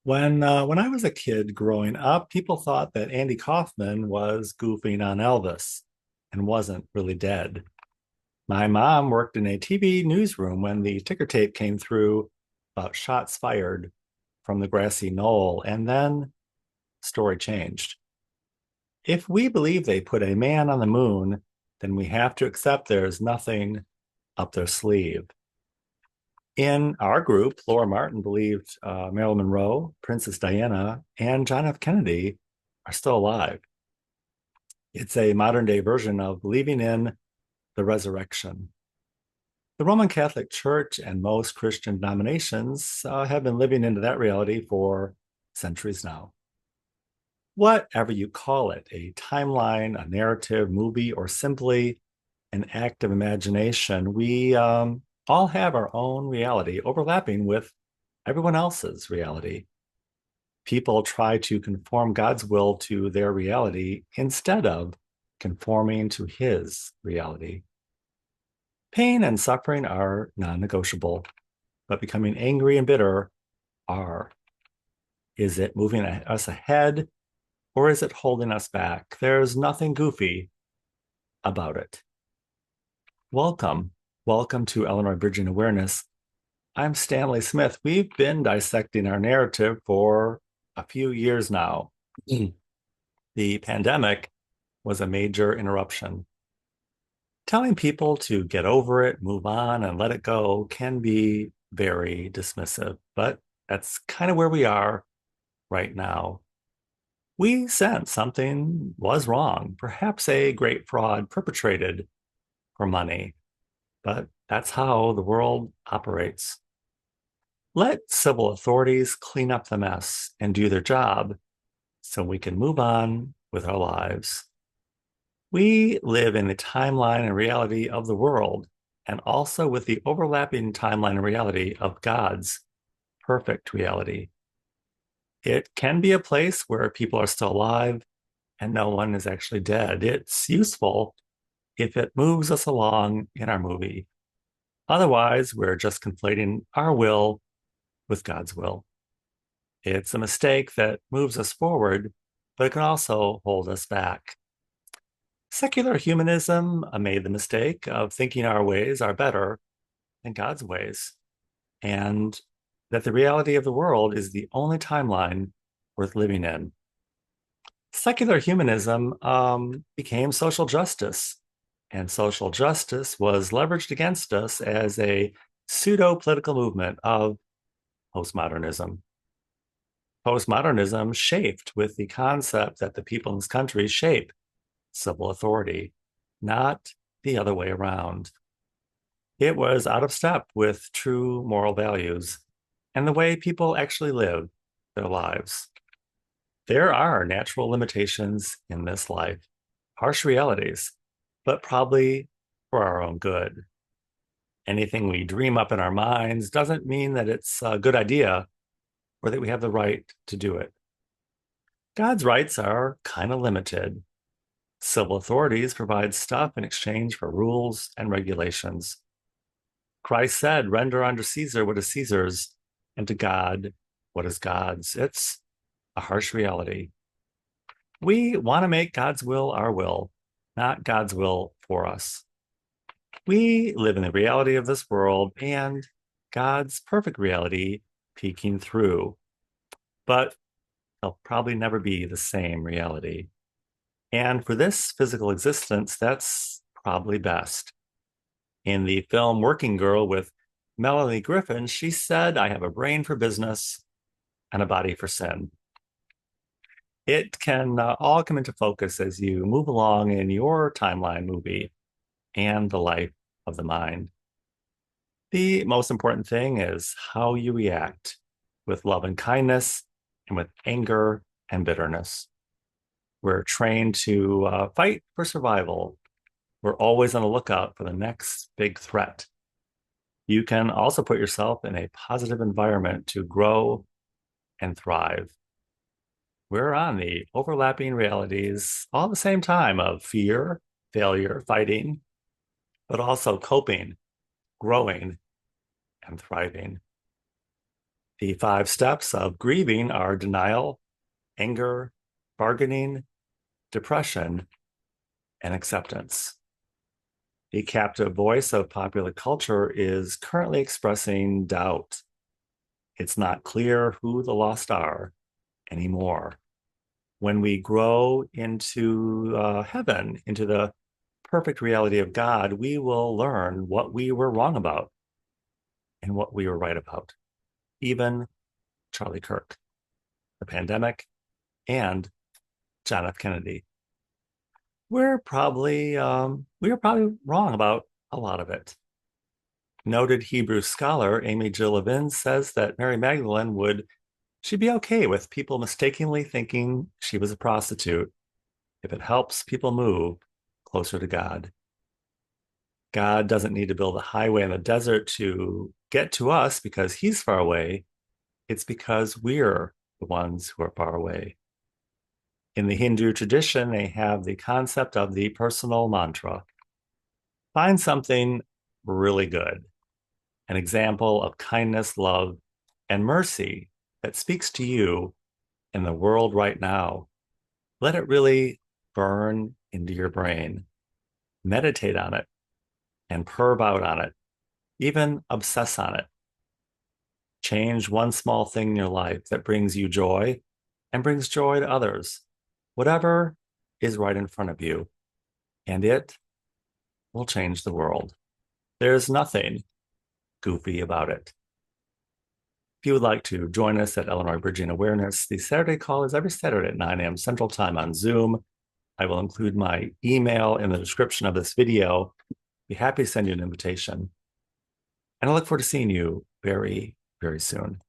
When I was a kid growing up, people thought that Andy Kaufman was goofing on Elvis and wasn't really dead. My mom worked in a TV newsroom when the ticker tape came through about shots fired from the grassy knoll, and then story changed. If we believe they put a man on the moon, then we have to accept there's nothing up their sleeve. In our group, Laura Martin believed Marilyn Monroe, Princess Diana, and John F. Kennedy are still alive. It's a modern day version of believing in the resurrection. The Roman Catholic Church and most Christian denominations have been living into that reality for centuries now. Whatever you call it, a timeline, a narrative, movie, or simply an act of imagination, we all have our own reality overlapping with everyone else's reality. People try to conform God's will to their reality instead of conforming to his reality. Pain and suffering are non negotiable, but becoming angry and bitter are. Is it moving us ahead or is it holding us back? There's nothing goofy about it. Welcome. Welcome to Illinois Bridging Awareness. I'm Stanley Smith. We've been dissecting our narrative for a few years now. The pandemic was a major interruption. Telling people to get over it, move on, and let it go can be very dismissive, but that's kind of where we are right now. We sense something was wrong, perhaps a great fraud perpetrated for money, but that's how the world operates. Let civil authorities clean up the mess and do their job so we can move on with our lives. We live in the timeline and reality of the world, and also with the overlapping timeline and reality of God's perfect reality. It can be a place where people are still alive and no one is actually dead. It's useful if it moves us along in our movie. Otherwise, we're just conflating our will with God's will. It's a mistake that moves us forward, but it can also hold us back. Secular humanism made the mistake of thinking our ways are better than God's ways, and that the reality of the world is the only timeline worth living in. Secular humanism became social justice, and social justice was leveraged against us as a pseudo political movement of postmodernism. Postmodernism shaped with the concept that the people in this country shape civil authority, not the other way around. It was out of step with true moral values and the way people actually live their lives. There are natural limitations in this life, harsh realities, but probably for our own good. Anything we dream up in our minds doesn't mean that it's a good idea or that we have the right to do it. God's rights are kind of limited. Civil authorities provide stuff in exchange for rules and regulations. Christ said, render unto Caesar what is Caesar's, and to God what is God's. It's a harsh reality. We want to make God's will our will, not God's will for us. We live in the reality of this world and God's perfect reality peeking through, but they'll probably never be the same reality. And for this physical existence, that's probably best. In the film Working Girl with Melanie Griffin, she said, I have a brain for business and a body for sin. It can all come into focus as you move along in your timeline movie and the life of the mind. The most important thing is how you react with love and kindness and with anger and bitterness. We're trained to fight for survival. We're always on the lookout for the next big threat. You can also put yourself in a positive environment to grow and thrive. We're on the overlapping realities all at the same time of fear, failure, fighting, but also coping, growing, and thriving. The 5 steps of grieving are denial, anger, bargaining, depression, and acceptance. The captive voice of popular culture is currently expressing doubt. It's not clear who the lost are anymore. When we grow into heaven, into the perfect reality of God, we will learn what we were wrong about and what we were right about. Even Charlie Kirk, the pandemic, and John F. Kennedy. We were probably wrong about a lot of it. Noted Hebrew scholar Amy Jill Levin says that Mary Magdalene she'd be okay with people mistakenly thinking she was a prostitute if it helps people move closer to God. God doesn't need to build a highway in the desert to get to us because he's far away. It's because we're the ones who are far away. In the Hindu tradition, they have the concept of the personal mantra. Find something really good, an example of kindness, love, and mercy that speaks to you in the world right now. Let it really burn into your brain. Meditate on it and perv out on it, even obsess on it. Change one small thing in your life that brings you joy and brings joy to others. Whatever is right in front of you, and it will change the world. There's nothing goofy about it. If you would like to join us at Illinois Bridging Awareness, the Saturday call is every Saturday at 9 a.m. Central Time on Zoom. I will include my email in the description of this video. Be happy to send you an invitation. And I look forward to seeing you very, very soon.